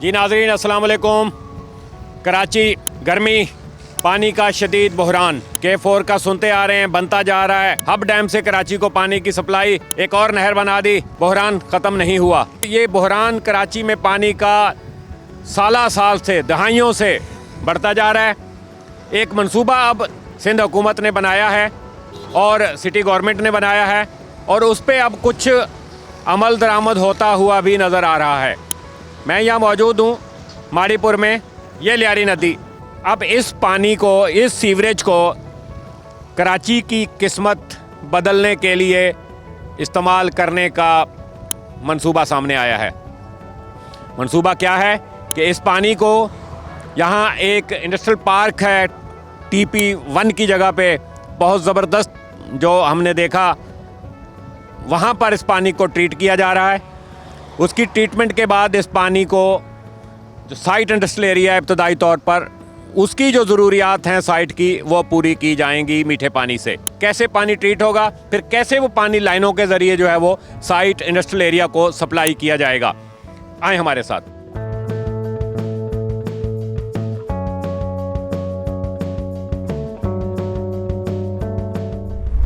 जी नाज़रीन अस्सलाम वालेकुम। कराची गर्मी, पानी का शदीद बहरान K4 का सुनते आ रहे हैं, बनता जा रहा है। हब डैम से कराची को पानी की सप्लाई, एक और नहर बना दी, बहरान ख़त्म नहीं हुआ। ये बहरान कराची में पानी का साल से, दहाइयों से बढ़ता जा रहा है। एक मंसूबा अब सिंध हुकूमत ने बनाया है और सिटी गवर्नमेंट ने बनाया है और उस पर अब कुछ अमल दरामद होता हुआ भी नज़र आ रहा है। मैं यहाँ मौजूद हूँ माड़ीपुर में, ये लियारी नदी। अब इस पानी को, इस सीवरेज को कराची की किस्मत बदलने के लिए इस्तेमाल करने का मंसूबा सामने आया है। मंसूबा क्या है कि इस पानी को, यहाँ एक इंडस्ट्रियल पार्क है TP1 की जगह पे, बहुत ज़बरदस्त जो हमने देखा, वहाँ पर इस पानी को ट्रीट किया जा रहा है। उसकी ट्रीटमेंट के बाद इस पानी को जो साइट इंडस्ट्रियल एरिया है इब्तदाई तौर पर, उसकी जो ज़रूरियात हैं साइट की, वो पूरी की जाएंगी मीठे पानी से। कैसे पानी ट्रीट होगा, फिर कैसे वो पानी लाइनों के ज़रिए जो है वो साइट इंडस्ट्रियल एरिया को सप्लाई किया जाएगा। आए हमारे साथ।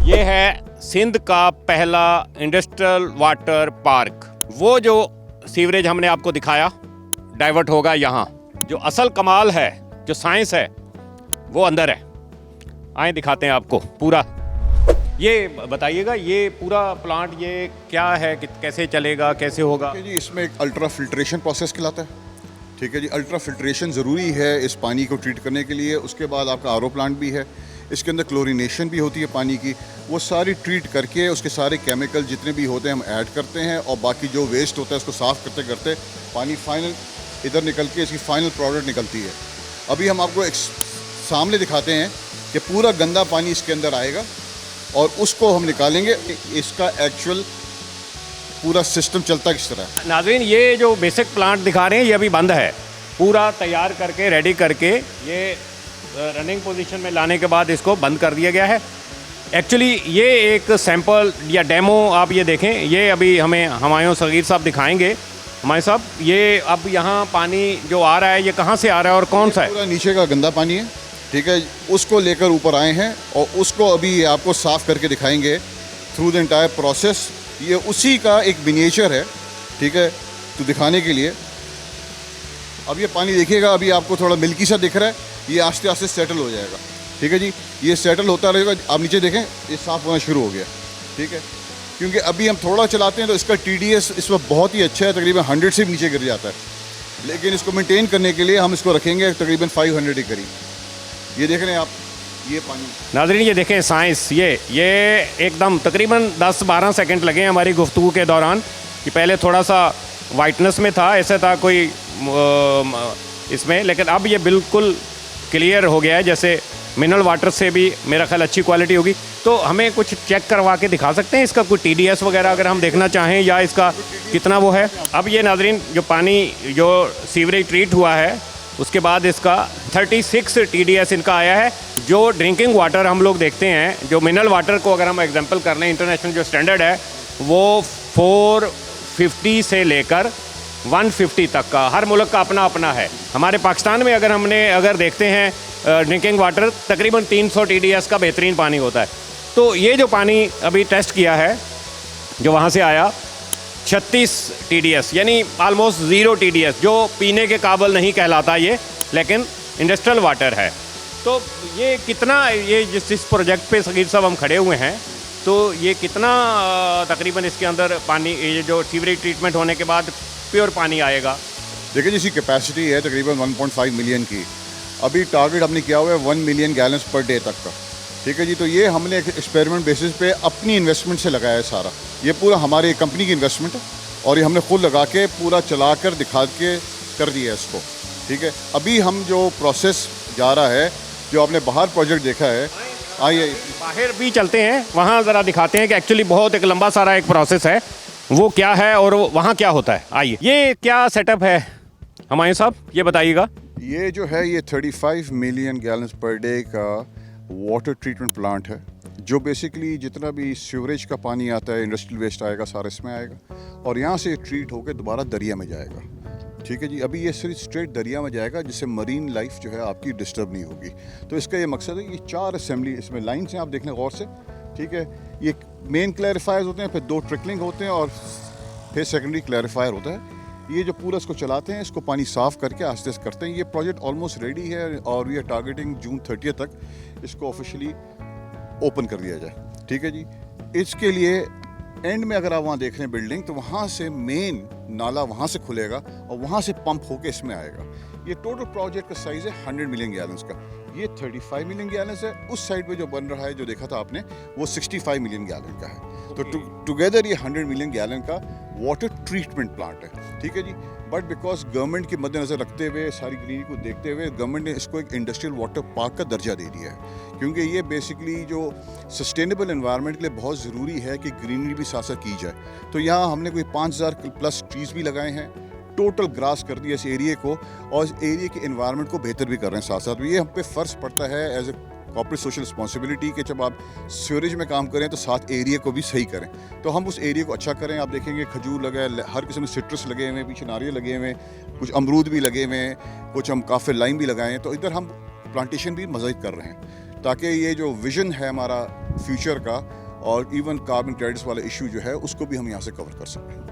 ये है सिंध का पहला इंडस्ट्रियल वाटर पार्क। वो जो सीवरेज हमने आपको दिखाया डाइवर्ट होगा यहाँ। जो असल कमाल है, जो साइंस है, वो अंदर है। आए दिखाते हैं आपको पूरा। ये बताइएगा, ये पूरा प्लांट ये क्या है, कैसे चलेगा, कैसे होगा? जी, इसमें एक अल्ट्रा फिल्ट्रेशन प्रोसेस कहलाता है। ठीक है जी, अल्ट्रा फिल्ट्रेशन ज़रूरी है इस पानी को ट्रीट करने के लिए। उसके बाद आपका RO प्लांट भी है, इसके अंदर क्लोरीनेशन भी होती है पानी की। वो सारी ट्रीट करके उसके सारे केमिकल जितने भी होते हैं हम ऐड करते हैं और बाकी जो वेस्ट होता है उसको साफ़ करते करते पानी फाइनल इधर निकल के इसकी फाइनल प्रोडक्ट निकलती है। अभी हम आपको एक सामने दिखाते हैं कि पूरा गंदा पानी इसके अंदर आएगा और उसको हम निकालेंगे। इसका एक्चुअल पूरा सिस्टम चलता किस तरह है। नाज़रीन, ये जो बेसिक प्लांट दिखा रहे हैं ये अभी बंद है। पूरा तैयार करके, रेडी करके, ये रनिंग पोजीशन में लाने के बाद इसको बंद कर दिया गया है। एक्चुअली ये एक सैंपल या डेमो आप ये देखें, ये अभी हमें हुमायूं सगीर साहब दिखाएंगे। हुमायूं साहब, ये अब यहाँ पानी जो आ रहा है ये कहाँ से आ रहा है और कौन सा है? पूरा नीचे का गंदा पानी है, ठीक है, उसको लेकर ऊपर आए हैं और उसको अभी आपको साफ़ करके दिखाएंगे थ्रू द एंटायर प्रोसेस। ये उसी का एक मिनिएचर है, ठीक है, तो दिखाने के लिए। अब ये पानी देखिएगा, अभी आपको थोड़ा मिल्की सा दिख रहा है, ये आस्ते आस्ते सेटल हो जाएगा। ठीक है जी, ये सेटल होता रहेगा। आप नीचे देखें, ये साफ़ होना शुरू हो गया। ठीक है, क्योंकि अभी हम थोड़ा चलाते हैं तो इसका TDS इस वक्त बहुत ही अच्छा है, तकरीबन 100 से नीचे गिर जाता है। लेकिन इसको मेंटेन करने के लिए हम इसको रखेंगे तकरीबन 500 के करीब। ये देख रहे हैं आप, ये पानी। नाज़रीन, ये देखें साइंस, ये एकदम तकरीबन 10-12 सेकंड लगे हमारी गुफ्तगू के दौरान कि पहले थोड़ा सा वाइटनेस में था, ऐसा था कोई इसमें, लेकिन अब ये बिल्कुल क्लियर हो गया है। जैसे मिनरल वाटर से भी मेरा ख्याल अच्छी क्वालिटी होगी। तो हमें कुछ चेक करवा के दिखा सकते हैं इसका कोई TDS वगैरह अगर हम देखना चाहें, या इसका कितना वो है? अब ये नाज़रीन, जो पानी जो सीवरेज ट्रीट हुआ है उसके बाद इसका 36 TDS इनका आया है। जो ड्रिंकिंग वाटर हम लोग देखते हैं, जो मिनरल वाटर को अगर हम एग्जांपल कर लें, इंटरनेशनल जो स्टैंडर्ड है वो 450 से लेकर 150 तक का, हर मुल्क का अपना अपना है। हमारे पाकिस्तान में अगर देखते हैं ड्रिंकिंग वाटर तकरीबन 300 TDS का बेहतरीन पानी होता है। तो ये जो पानी अभी टेस्ट किया है जो वहाँ से आया 36 TDS, यानी आलमोस्ट 0 TDS, जो पीने के काबिल नहीं कहलाता ये, लेकिन इंडस्ट्रियल वाटर है। तो ये कितना, ये जिस प्रोजेक्ट पे सगीर साहब हम खड़े हुए हैं, तो ये कितना तकरीबन इसके अंदर पानी, ये जो सीवरेज ट्रीटमेंट होने के बाद प्योर पानी आएगा? देखिए, जिसकी कैपेसिटी है तकरीबन 1.5 मिलियन की। अभी टारगेट हमने किया हुआ है 1 मिलियन गैलन्स पर डे तक का। ठीक है जी, तो ये हमने एक एक्सपेरिमेंट बेसिस पे अपनी इन्वेस्टमेंट से लगाया है सारा। ये पूरा हमारी कंपनी की इन्वेस्टमेंट है और ये हमने खुद लगा के पूरा चला कर दिखा के कर दिया है इसको। ठीक है, अभी हम जो प्रोसेस जा रहा है, जो आपने बाहर प्रोजेक्ट देखा है, आइए बाहर भी चलते हैं, वहाँ ज़रा दिखाते हैं कि एक्चुअली बहुत एक लंबा सारा एक प्रोसेस है, वो क्या है और वहाँ क्या होता है। आइए, ये क्या सेटअप है हुमायूं साहब, ये बताइएगा। ये जो है ये 35 मिलियन गैलन्स पर डे का वाटर ट्रीटमेंट प्लांट है, जो बेसिकली जितना भी सीवरेज का पानी आता है, इंडस्ट्रियल वेस्ट आएगा, सारा इसमें आएगा और यहाँ से ट्रीट होकर दोबारा दरिया में जाएगा। ठीक है जी। अभी ये सिर्फ स्ट्रेट दरिया में जाएगा, जिससे मरीन लाइफ जो है आपकी डिस्टर्ब नहीं होगी। तो इसका ये मकसद है। ये 4 असेंबली इसमें लाइन्स हैं, आप देख लें गौर से, ठीक है। ये मेन क्लैरिफायर्स होते हैं, फिर 2 ट्रिकलिंग होते हैं और फिर सेकेंडरी क्लैरिफायर होता है। ये जो पूरा इसको चलाते हैं, इसको पानी साफ़ करके आस्ते आस्ते करते हैं। ये प्रोजेक्ट ऑलमोस्ट रेडी है और वी आर टारगेटिंग जून 30 तक इसको ऑफिशियली ओपन कर दिया जाए, ठीक है जी। इसके लिए एंड में अगर आप वहाँ देख रहे हैं बिल्डिंग, तो वहाँ से मेन नाला वहाँ से खुलेगा और वहाँ से पंप होके इसमें आएगा। ये टोटल प्रोजेक्ट का साइज़ है 100 मिलियन गैलन्स का। ये 35 मिलियन गैलन्स है। उस साइड पे जो बन रहा है, जो देखा था आपने, वो 65 मिलियन गैलन का है। तो टुगेदर ये 100 मिलियन गैलन का वाटर ट्रीटमेंट प्लांट है, ठीक है जी। बट बिकॉज गवर्नमेंट के मद्देनज़र रखते हुए, सारी ग्रीनरी को देखते हुए, गवर्नमेंट ने इसको एक इंडस्ट्रियल वाटर पार्क का दर्जा दे दिया है, क्योंकि ये बेसिकली जो सस्टेनेबल एनवायरनमेंट के लिए बहुत ज़रूरी है कि ग्रीनरी भी साथ साथ की जाए। तो यहाँ हमने कोई 5000 प्लस ट्रीज़ भी लगाए हैं, टोटल ग्रास कर दिया इस एरिया को, और इस एरिया के एनवायरनमेंट को बेहतर भी कर रहे हैं साथ साथ। ये हम पे फ़र्ज़ पड़ता है as a corporate social responsibility कि जब आप सीवरेज में काम करें तो साथ एरिया को भी सही करें। तो हम उस एरिया को अच्छा करें। आप देखेंगे खजूर लगा है, हर किस्म के सिट्रस लगे हुए हैं, पीछे नारियल लगे हुए हैं, कुछ अमरूद भी लगे हुए हैं, कुछ हम काफ़ी लाइम भी लगाए हैं। तो इधर हम प्लांटेशन भी मज़ीद कर रहे हैं, ताकि ये जो विजन है हमारा फ्यूचर का और इवन कार्बन क्रेडिट्स वाला इशू जो है, उसको भी हम यहाँ से कवर कर सकते हैं।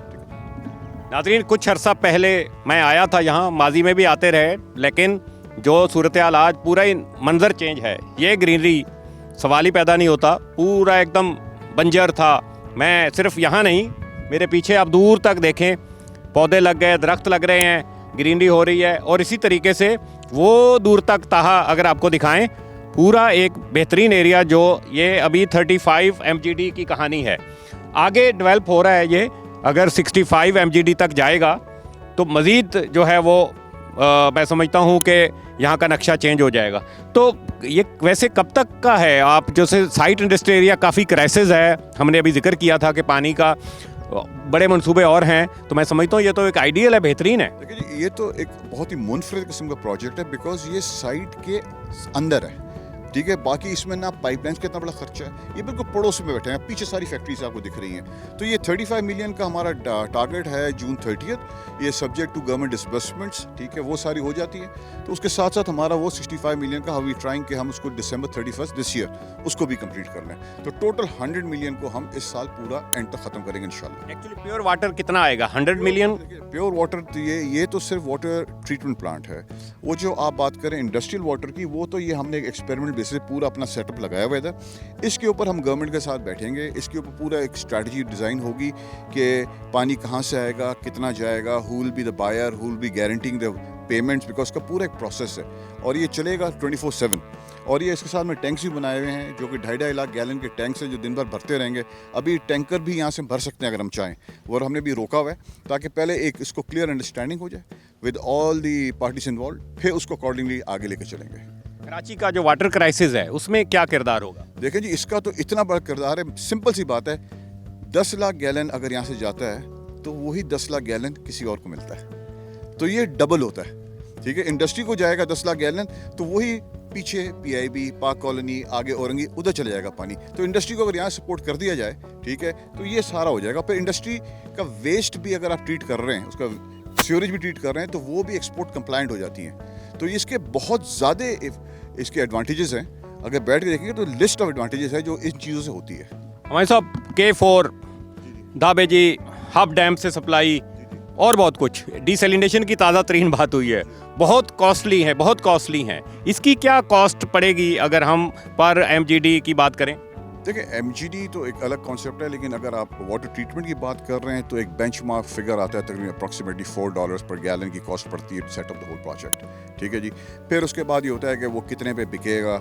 नाज़रीन, कुछ अर्सा पहले मैं आया था यहाँ, माजी में भी आते रहे, लेकिन जो सूरत हाल आज पूरा ही मंजर चेंज है। ये ग्रीनरी सवाल ही पैदा नहीं होता, पूरा एकदम बंजर था। मैं सिर्फ यहाँ नहीं, मेरे पीछे आप दूर तक देखें, पौधे लग गए, दरख्त लग रहे हैं, ग्रीनरी हो रही है। और इसी तरीके से वो दूर तक ताहा अगर आपको दिखाएं, पूरा एक बेहतरीन एरिया जो ये अभी 35 MGD की कहानी है, आगे डेवलप हो रहा है। ये अगर 65 MGD तक जाएगा तो मज़ीद जो है वो मैं समझता हूँ कि यहाँ का नक्शा चेंज हो जाएगा। तो ये वैसे कब तक का है? आप जो से साइट इंडस्ट्री एरिया काफ़ी क्राइसिस है, हमने अभी जिक्र किया था कि पानी का बड़े मंसूबे और हैं, तो मैं समझता हूँ ये तो एक आइडियल है, बेहतरीन है। देखिए जी, ये तो एक बहुत ही मुनफरिद किस्म का प्रोजेक्ट है, बिकॉज ये साइट के अंदर है, ठीक है। बाकी इसमें ना पाइपलाइंस का इतना बड़ा खर्चा है, ये बिल्कुल पड़ोस में बैठे हैं, पीछे सारी फैक्ट्रीज आपको दिख रही हैं। तो ये 35 मिलियन का हमारा टारगेट है जून 30। ये सब्जेक्ट टू गवर्नमेंट डिसबर्समेंट्स, ठीक है, वो सारी हो जाती है। तो उसके साथ साथ हमारा वो 65 मिलियन का वी ट्राइंग कि हम उसको December 31 दिस ईयर उसको भी कंप्लीट कर लें। तो टोटल 100 मिलियन को हम इस साल पूरा एंड तक ख़त्म करेंगे इंशाल्लाह। एक्चुअली प्योर वाटर कितना आएगा? 100 मिलियन प्योर वाटर तो ये तो सिर्फ वाटर ट्रीटमेंट प्लांट है। वो जो आप बात करें इंडस्ट्रियल वाटर की, वो तो ये हमने एक एक्सपेरिमेंट बेसिस पूरा अपना सेटअप लगाया हुआ था। इसके ऊपर हम गवर्नमेंट के साथ बैठेंगे, इसके ऊपर पूरा एक स्ट्रैटेजी डिज़ाइन होगी कि पानी कहाँ से आएगा, कितना जाएगा, who will be the buyer, who will be guaranteeing the payments, because का पूरा एक प्रोसेस है और ये चलेगा 24/7। और ये इसके साथ में टैंक्स भी बनाए हुए हैं जो कि 2.5 लाख गैलन के टैंक्स हैं जो दिन भर भरते रहेंगे। अभी टैंकर भी यहाँ से भर सकते हैं अगर हम चाहें, और हमने भी रोका हुआ है ताकि पहले एक इसको क्लियर अंडरस्टैंडिंग हो जाए with all the parties involve, फिर उसको अकॉर्डिंगली आगे लेकर चलेंगे। कराची का जो वाटर क्राइसिस है उसमें क्या किरदार होगा? देखें जी, इसका तो इतना बड़ा किरदार है, सिंपल सी बात है। 10 लाख गैलन अगर यहाँ से जाता है तो वही 10 लाख गैलन किसी और को मिलता है, तो ये डबल होता है, ठीक है। इंडस्ट्री को जाएगा 10 लाख गैलन, तो वही पीछे PIB, पाक कॉलोनी, आगे औरंगी, उधर चले जाएगा पानी। तो इंडस्ट्री को अगर यहाँ सपोर्ट कर दिया जाए, ठीक है, तो ये सारा हो जाएगा। फिर इंडस्ट्री का वेस्ट भी अगर आप ट्रीट कर रहे हैं, उसका सीवरेज भी ट्रीट कर रहे हैं, तो वो भी एक्सपोर्ट कंप्लाइंट हो जाती हैं। तो इसके बहुत ज़्यादा इसके एडवांटेजेस हैं। अगर बैठ के देखेंगे तो लिस्ट ऑफ एडवांटेजेस है जो इन चीज़ों से होती है। हमारे साहब K4, धाबेजी, हब डैम से सप्लाई और बहुत कुछ, डिसैलिनेशन की ताज़ा तरीन बात हुई है, बहुत कॉस्टली है, बहुत कॉस्टली हैं। इसकी क्या कॉस्ट पड़ेगी अगर हम पर MGD की बात करें? देखिए, MGD तो एक अलग कॉन्सेप्ट है, लेकिन अगर आप वाटर ट्रीटमेंट की बात कर रहे हैं तो एक बेंचमार्क फिगर आता है, तकरीबन अप्रॉक्सीमेटली $4 पर गैलन की कॉस्ट पड़ती है set up the whole project, ठीक है जी। फिर उसके बाद ये होता है कि वो कितने पे बिकेगा,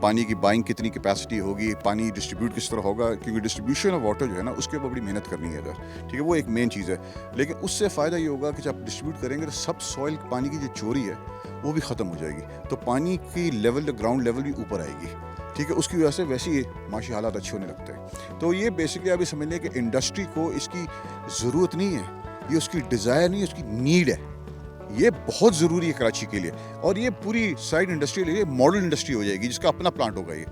पानी की बाइंग कितनी कैपेसिटी होगी, पानी डिस्ट्रीब्यूट किस तरह होगा, क्योंकि डिस्ट्रीब्यूशन ऑफ वाटर जो है ना उसके ऊपर बड़ी मेहनत करनी है इधर, ठीक है, वो एक मेन चीज़ है। लेकिन उससे फ़ायदा ये होगा कि जब आप डिस्ट्रीब्यूट करेंगे तो सब सॉइल पानी की जो चोरी है वो भी ख़त्म हो जाएगी, तो पानी की लेवल, ग्राउंड लेवल भी ऊपर आएगी, ठीक है। उसकी वजह से वैसे ही माशी हालात अच्छे होने लगते हैं। तो ये बेसिकली आप ये समझ लें कि इंडस्ट्री को इसकी ज़रूरत नहीं है, ये उसकी डिज़ायर नहीं है, उसकी नीड है। ये बहुत ज़रूरी है कराची के लिए, और ये पूरी साइड इंडस्ट्री लिए मॉडल इंडस्ट्री हो जाएगी जिसका अपना प्लांट होगा ये।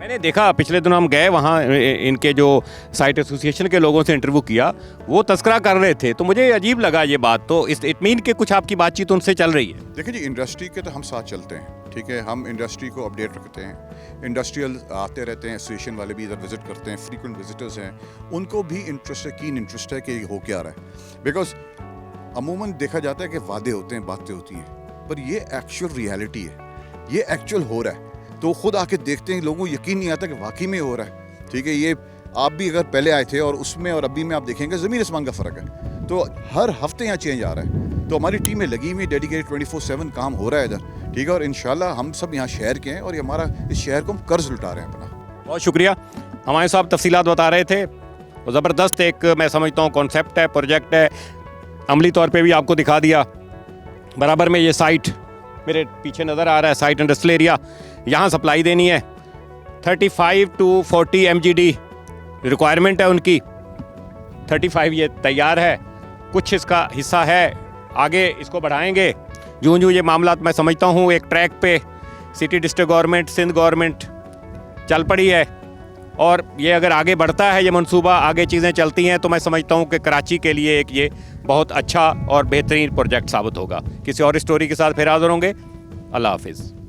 मैंने देखा पिछले दिनों हम गए वहाँ इनके जो साइट एसोसिएशन के लोगों से इंटरव्यू किया, वो तस्करा कर रहे थे, तो मुझे अजीब लगा ये बात। तो इस इट मीन के कुछ आपकी बातचीत उनसे चल रही है? देखिए जी, इंडस्ट्री के तो हम साथ चलते हैं, ठीक है, हम इंडस्ट्री को अपडेट रखते हैं, इंडस्ट्रियल आते रहते हैं, एसोसिएशन वाले भी इधर विजिट करते हैं, फ्रीक्वेंट विजिटर्स हैं, उनको भी इंटरेस्ट है, कीन इंटरेस्ट है कि हो क्या रहा है। बिकॉज अमूमन देखा जाता है कि वादे होते हैं, बातें होती हैं, पर ये एक्चुअल रियलिटी है, ये एक्चुअल हो रहा है। तो खुद आके देखते हैं, लोगों को यकीन नहीं आता कि वाकई में हो रहा है, ठीक है। ये आप भी अगर पहले आए थे और उसमें और अभी में आप देखेंगे ज़मीन आसमान का फ़र्क है। तो हर हफ्ते यहाँ चेंज आ रहा है, तो हमारी टीमें लगी हुई, डेडिकेटेड 24/7 काम हो रहा है इधर, ठीक है। और इंशाल्लाह हम सब यहाँ शहर के हैं और ये हमारा इस शहर को हम कर्ज लुटा रहे हैं अपना। बहुत शुक्रिया, हमारे साहब तफसीलात बता रहे थे। तो ज़बरदस्त एक मैं समझता हूँ कॉन्सेप्ट है, प्रोजेक्ट है, अमली तौर पे भी आपको दिखा दिया। बराबर में ये साइट मेरे पीछे नज़र आ रहा है, साइट इंडस्ट्रियल एरिया, यहाँ सप्लाई देनी है। 35 to 40 MGD रिक्वायरमेंट है उनकी। 35 ये तैयार है, कुछ इसका हिस्सा है, आगे इसको बढ़ाएंगे। यूँ ये मामला मैं समझता हूँ एक ट्रैक पे city district government, Sindh government चल पड़ी है, और ये अगर आगे बढ़ता है ये मंसूबा, आगे चीज़ें चलती हैं, तो मैं समझता हूँ कि कराची के लिए एक ये बहुत अच्छा और बेहतरीन प्रोजेक्ट साबित होगा। किसी और स्टोरी के साथ फिर हाज़िर होंगे। अल्लाह हाफिज़।